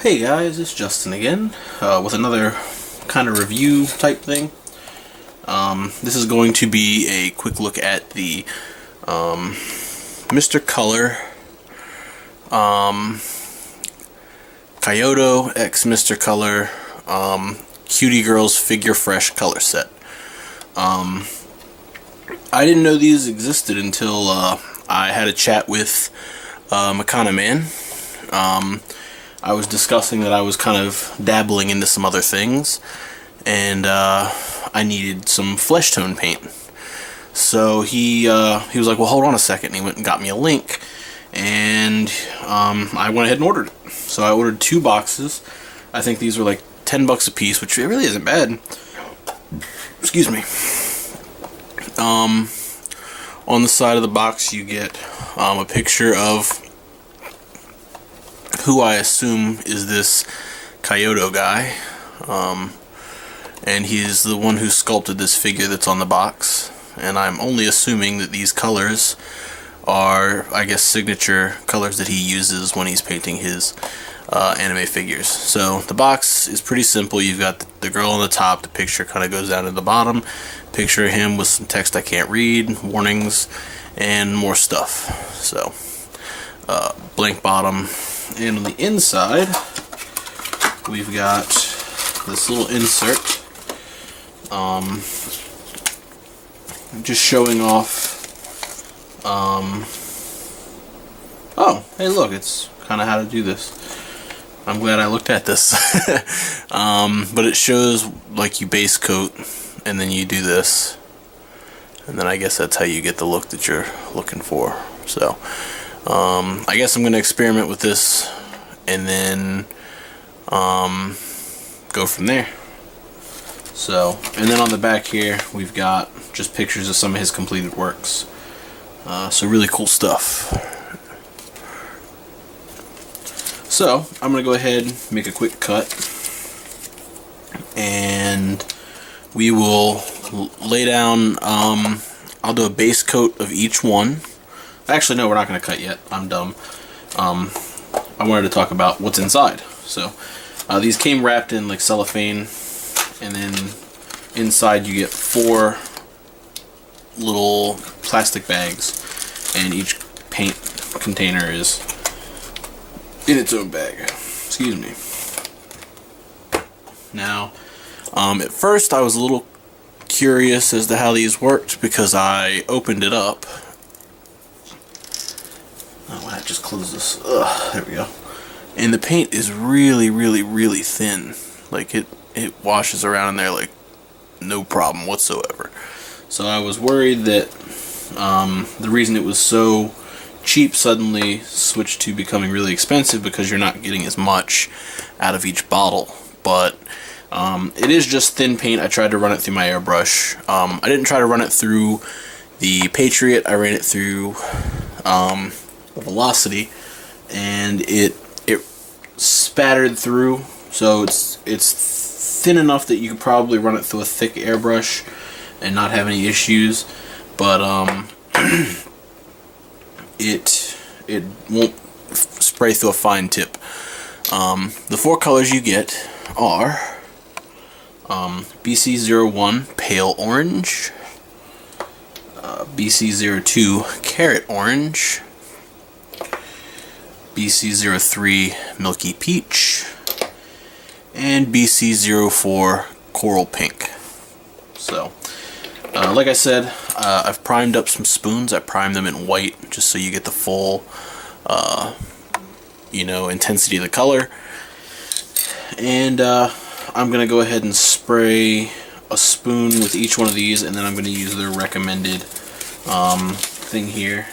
Hey guys, it's Justin again, with another kind of review type thing. This is going to be a quick look at the Mr. Color Kyoto x Mr. Color Cutie Girls Figure Fresh color set. I didn't know these existed until I had a chat with Makana Man. I was discussing that I was kind of dabbling into some other things, and I needed some flesh tone paint. So he was like, well, hold on a second, and he went and got me a link, and I went ahead and ordered it. So I ordered 2 boxes. I think these were like $10 a piece, which really isn't bad. Excuse me. On the side of the box you get a picture of who I assume is this Kyoto guy, and he's the one who sculpted this figure that's on the box, and I'm only assuming that these colors are, I guess, signature colors that he uses when he's painting his anime figures. So the box is pretty simple. You've got the girl on the top, the picture kind of goes down to the bottom, picture of him with some text I can't read, warnings, and more stuff. So blank bottom. And on the inside, we've got this little insert, just showing off, oh, hey look, it's kind of how to do this. I'm glad I looked at this. But it shows, like, you base coat, and then you do this, and then I guess that's how you get the look that you're looking for. So I guess I'm going to experiment with this and then go from there. So, and then on the back here we've got just pictures of some of his completed works. So really cool stuff. So I'm going to go ahead and make a quick cut, and we will lay down, I'll do a base coat of each one. Actually, no, we're not going to cut yet. I'm dumb. I wanted to talk about what's inside. So, these came wrapped in like cellophane, and then inside you get 4 little plastic bags, and each paint container is in its own bag. Excuse me. Now, at first I was a little curious as to how these worked, because I opened it up. Oh, I just close this. Ugh, there we go. And the paint is really, really, really thin. Like, it washes around in there like no problem whatsoever. So I was worried that the reason it was so cheap suddenly switched to becoming really expensive because you're not getting as much out of each bottle. But it is just thin paint. I tried to run it through my airbrush. I didn't try to run it through the Patriot. I ran it through Velocity, and it spattered through. So it's thin enough that you could probably run it through a thick airbrush and not have any issues, but it won't spray through a fine tip. The 4 colors you get are Bc3 Pale Orange, Bc2 Carrot Orange, Bc3 Milky Peach, and Bc4 Coral Pink. So, like I said, I've primed up some spoons. I primed them in white just so you get the full, intensity of the color. And I'm going to go ahead and spray a spoon with each one of these, and then I'm going to use their recommended thing here.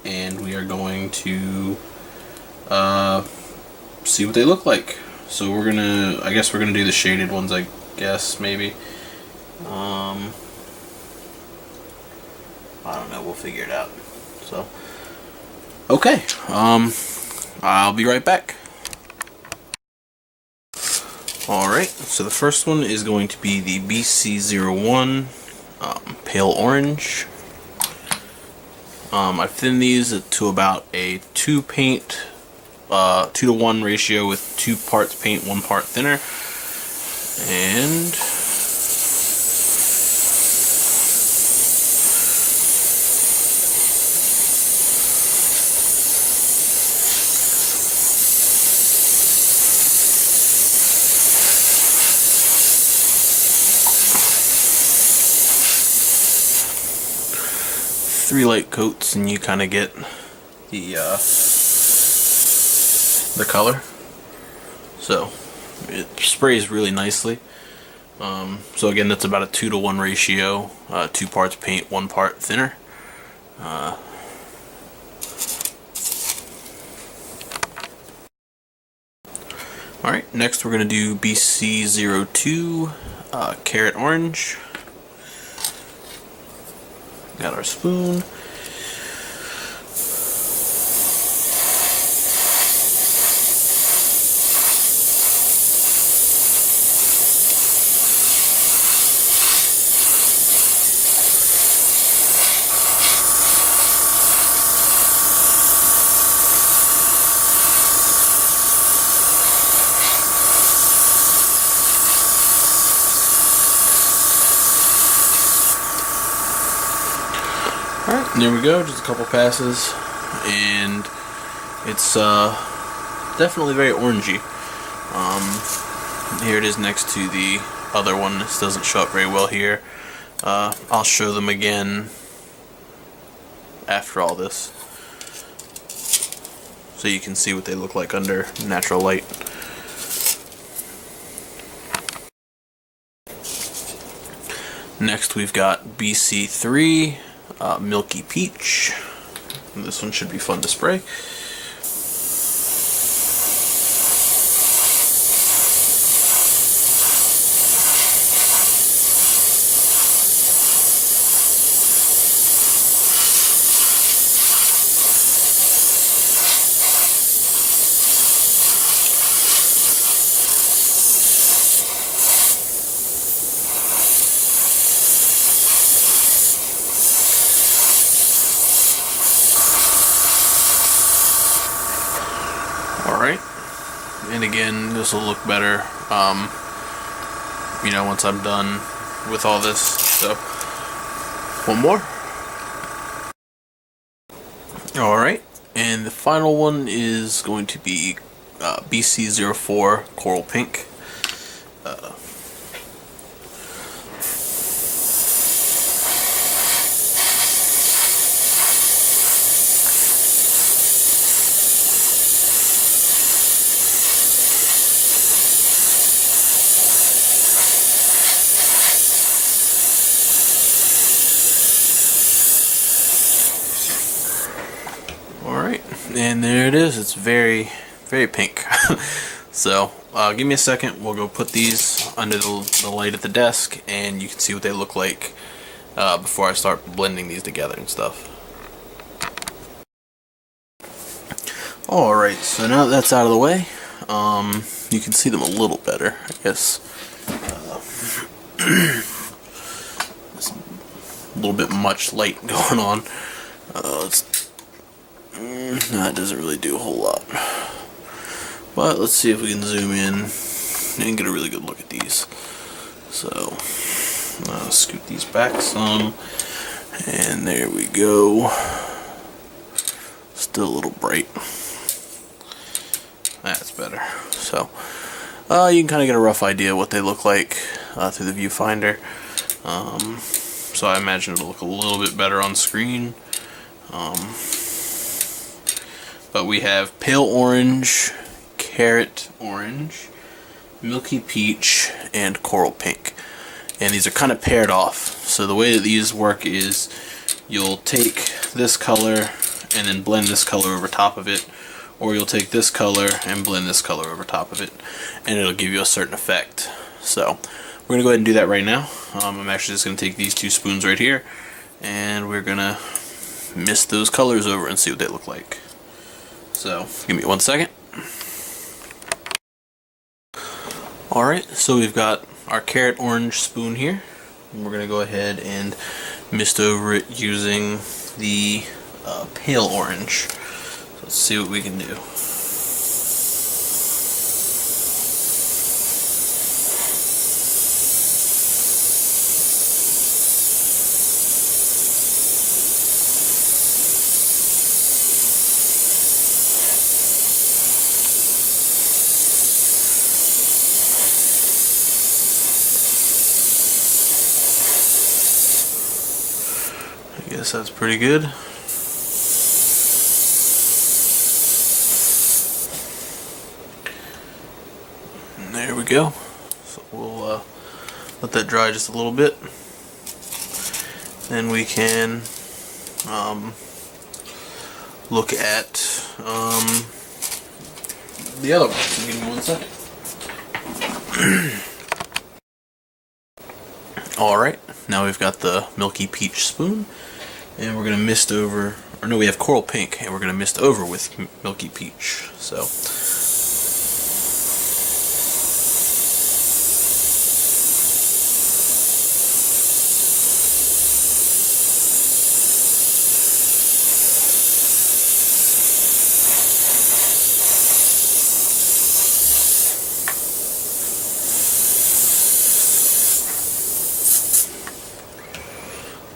And we are going to see what they look like. So I guess we're gonna do the shaded ones, I guess, maybe. I don't know, we'll figure it out. So, okay, I'll be right back. Alright, so the first one is going to be the Bc3 Pale Orange. I've thinned these to about a 2 paint 2-to-1 ratio with 2 parts paint, 1 part thinner, and three light coats, and you kind of get the color. So it sprays really nicely. So again, that's about a 2-to-1 ratio, 2 parts paint, 1 part thinner. Alright, next we're going to do Bc3 Carrot Orange. Got our spoon. Alright, there we go, just a couple passes, and it's definitely very orangey. Here it is next to the other one. This doesn't show up very well here. I'll show them again after all this, so you can see what they look like under natural light. Next we've got Bc3 Milky Peach. And this one should be fun to spray. Alright, and again, this will look better, you know, once I'm done with all this. So, one more. Alright, and the final one is going to be Bc04 Coral Pink. Alright, and there it is. It's very, very pink. So, give me a second. We'll go put these under the light at the desk, and you can see what they look like before I start blending these together and stuff. Alright, so now that that's out of the way, you can see them a little better, I guess. There's a little bit much light going on. That doesn't really do a whole lot. But let's see if we can zoom in and get a really good look at these. So, scoot these back some, and there we go. Still a little bright. That's better. So, you can kind of get a rough idea what they look like through the viewfinder. So I imagine it'll look a little bit better on screen. But we have pale orange, carrot orange, milky peach, and coral pink. And these are kind of paired off. So the way that these work is you'll take this color and then blend this color over top of it, or you'll take this color and blend this color over top of it, and it'll give you a certain effect. So we're going to go ahead and do that right now. I'm actually just going to take these 2 spoons right here, and we're going to mist those colors over and see what they look like. So, give me 1 second. Alright, so we've got our carrot orange spoon here. And we're going to go ahead and mist over it using the pale orange. So let's see what we can do. This side's pretty good. And there we go. So we'll let that dry just a little bit. Then we can look at the other one. So give me 1 second. Alright, now we've got the Milky Peach spoon, and we're going to mist over, or no, we have Coral Pink, and we're going to mist over with Milky Peach. So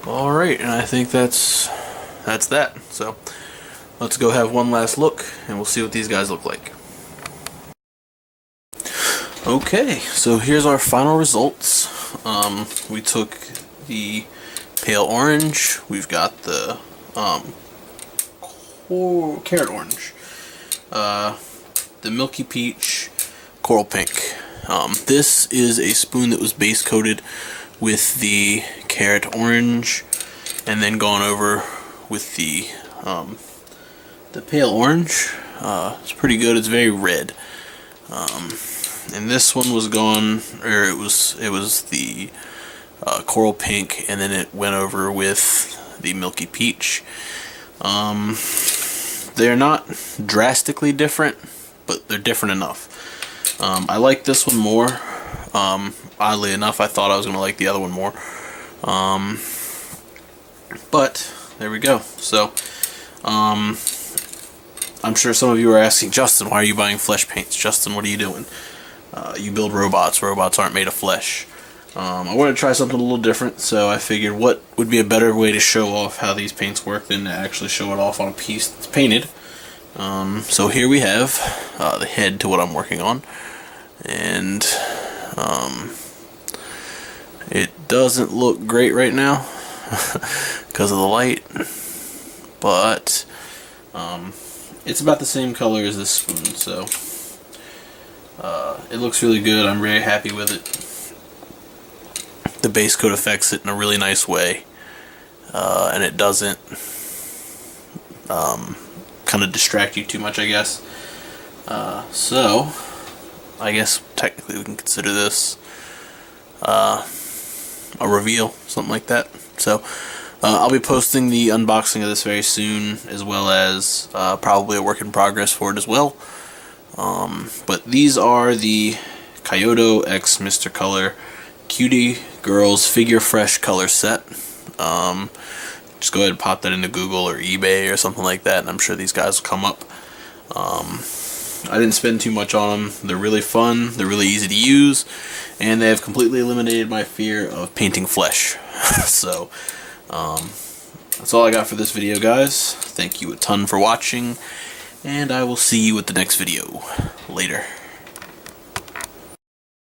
alright, and I think that's that. So let's go have one last look, and we'll see what these guys look like. Okay, so here's our final results. We took the pale orange, we've got the carrot orange, the Milky Peach, Coral Pink. This is a spoon that was base coated with the carrot orange and then gone over with the pale orange. It's pretty good. It's very red. And this one was gone, or it was the Coral Pink, and then it went over with the Milky Peach. They're not drastically different, but they're different enough. I like this one more. Oddly enough, I thought I was going to like the other one more. But there we go. So I'm sure some of you are asking, Justin, why are you buying flesh paints? Justin, what are you doing? You build robots. Robots aren't made of flesh. I wanted to try something a little different, so I figured what would be a better way to show off how these paints work than to actually show it off on a piece that's painted. So here we have the head to what I'm working on, and it doesn't look great right now because of the light, but it's about the same color as this spoon, so it looks really good. I'm very happy with it. The base coat affects it in a really nice way, and it doesn't kind of distract you too much, I guess. So I guess technically we can consider this a reveal, something like that. So I'll be posting the unboxing of this very soon, as well as probably a work in progress for it as well. But these are the Kyoto X Mr. Color Cutie Girls Figure Fresh color set. Just go ahead and pop that into Google or eBay or something like that, and I'm sure these guys will come up. I didn't spend too much on them. They're really fun, they're really easy to use, and they have completely eliminated my fear of painting flesh. So that's all I got for this video, guys. Thank you a ton for watching, and I will see you at the next video.